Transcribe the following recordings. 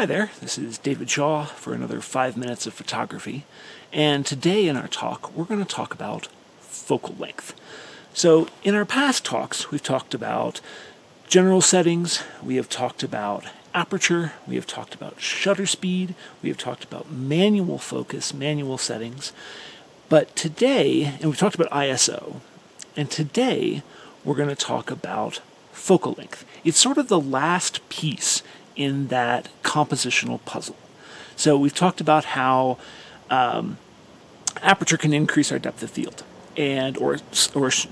Hi there, this is David Shaw for another 5 minutes of photography, and today in our talk we're going to talk about focal length. So in our past talks we've talked about general settings, we have talked about aperture, we have talked about shutter speed, we have talked about manual focus, manual settings, but today, and we've talked about ISO, and today we're going to talk about focal length. It's sort of the last piece in that compositional puzzle. So we've talked about how aperture can increase our depth of field and or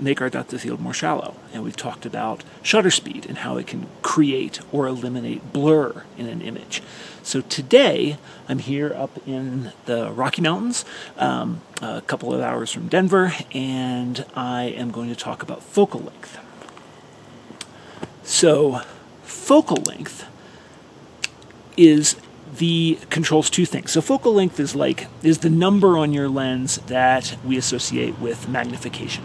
make our depth of field more shallow. And we've talked about shutter speed and how it can create or eliminate blur in an image. So today I'm here up in the Rocky Mountains, a couple of hours from Denver, and I am going to talk about focal length. So focal length controls two things. So focal length is the number on your lens that we associate with magnification.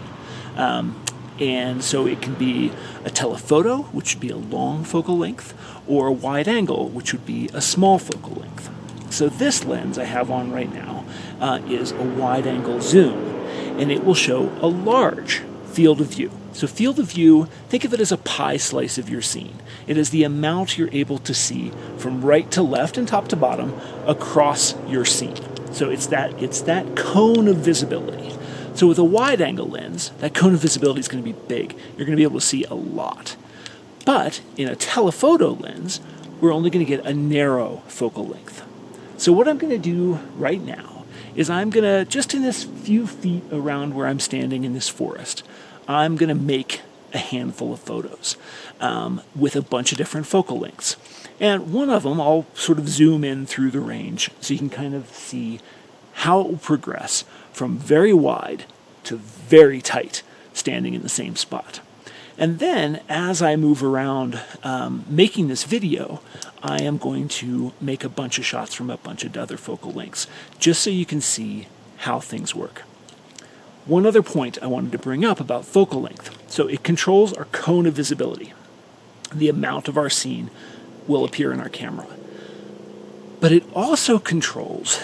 And so it can be a telephoto, which would be a long focal length, or a wide angle, which would be a small focal length. So this lens I have on right now is a wide angle zoom, and it will show a large field of view. So field of view, think of it as a pie slice of your scene. It is the amount you're able to see from right to left and top to bottom across your scene. So it's that cone of visibility. So with a wide angle lens, that cone of visibility is going to be big. You're going to be able to see a lot. But in a telephoto lens, we're only going to get a narrow focal length. So what I'm going to do right now is I'm going to, just in this few feet around where I'm standing in this forest, I'm going to make a handful of photos with a bunch of different focal lengths. And one of them, I'll sort of zoom in through the range so you can kind of see how it will progress from very wide to very tight, standing in the same spot. And then, as I move around making this video, I am going to make a bunch of shots from a bunch of other focal lengths, just so you can see how things work. One other point I wanted to bring up about focal length. So it controls our cone of visibility. The amount of our scene will appear in our camera. But it also controls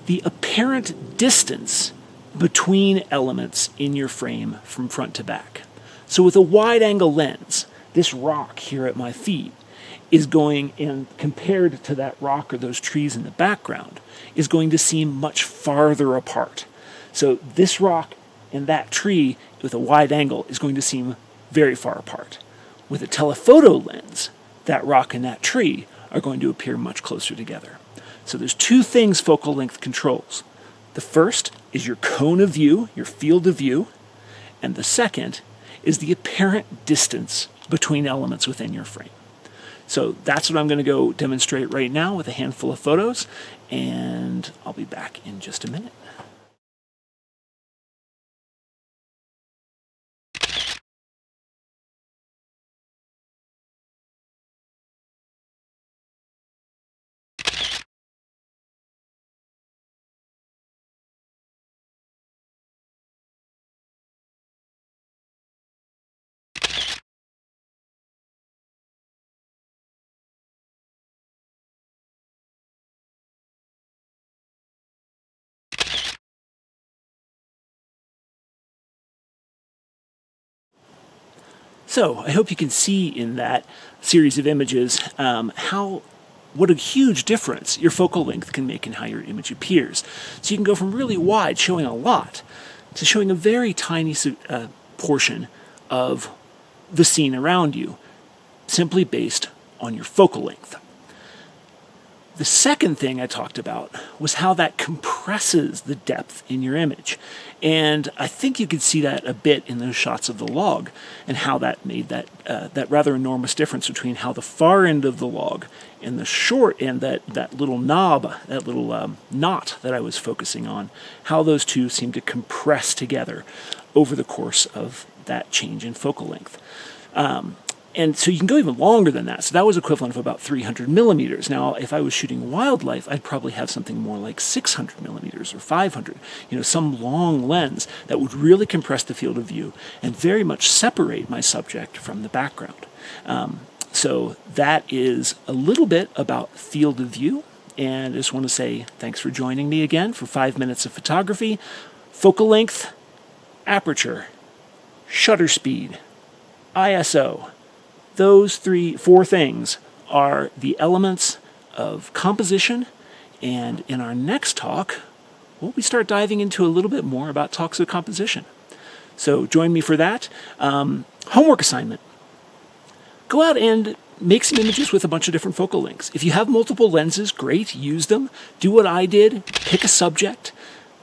the apparent distance between elements in your frame from front to back. So with a wide angle lens, this rock here at my feet is going, and compared to that rock or those trees in the background, is going to seem much farther apart. So this rock and that tree with a wide angle is going to seem very far apart. With a telephoto lens, that rock and that tree are going to appear much closer together. So there's two things focal length controls. The first is your cone of view, your field of view, and the second is the apparent distance between elements within your frame. So that's what I'm going to go demonstrate right now with a handful of photos, and I'll be back in just a minute. So I hope you can see in that series of images what a huge difference your focal length can make in how your image appears. So you can go from really wide, showing a lot, to showing a very tiny portion of the scene around you, simply based on your focal length. The second thing I talked about was how that compresses the depth in your image. And I think you could see that a bit in those shots of the log, and how that made that rather enormous difference between how the far end of the log and the short end, that little knob, that little knot that I was focusing on, how those two seem to compress together over the course of that change in focal length. And so you can go even longer than that. So that was equivalent of about 300 millimeters. Now, if I was shooting wildlife, I'd probably have something more like 600 millimeters or 500, some long lens that would really compress the field of view and very much separate my subject from the background. So that is a little bit about field of view. And I just want to say thanks for joining me again for 5 minutes of photography. Focal length, aperture, shutter speed, ISO. Those 4 things are the elements of composition. And in our next talk, we start diving into a little bit more about talks of composition. So join me for that. Homework assignment. Go out and make some images with a bunch of different focal lengths. If you have multiple lenses, great, use them. Do what I did, pick a subject,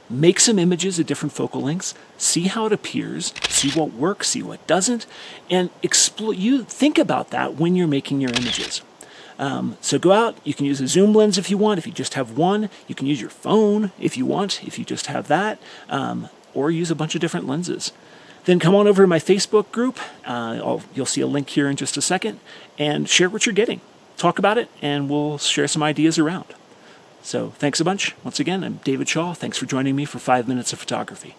make some images at different focal lengths, see how it appears, see what works, see what doesn't, and you think about that when you're making your images. So go out, you can use a zoom lens if you want, if you just have one. You can use your phone if you want, if you just have that, or use a bunch of different lenses. Then come on over to my Facebook group. You'll see a link here in just a second, and share what you're getting. Talk about it, and we'll share some ideas around. So thanks a bunch. Once again, I'm David Shaw. Thanks for joining me for 5 minutes of photography.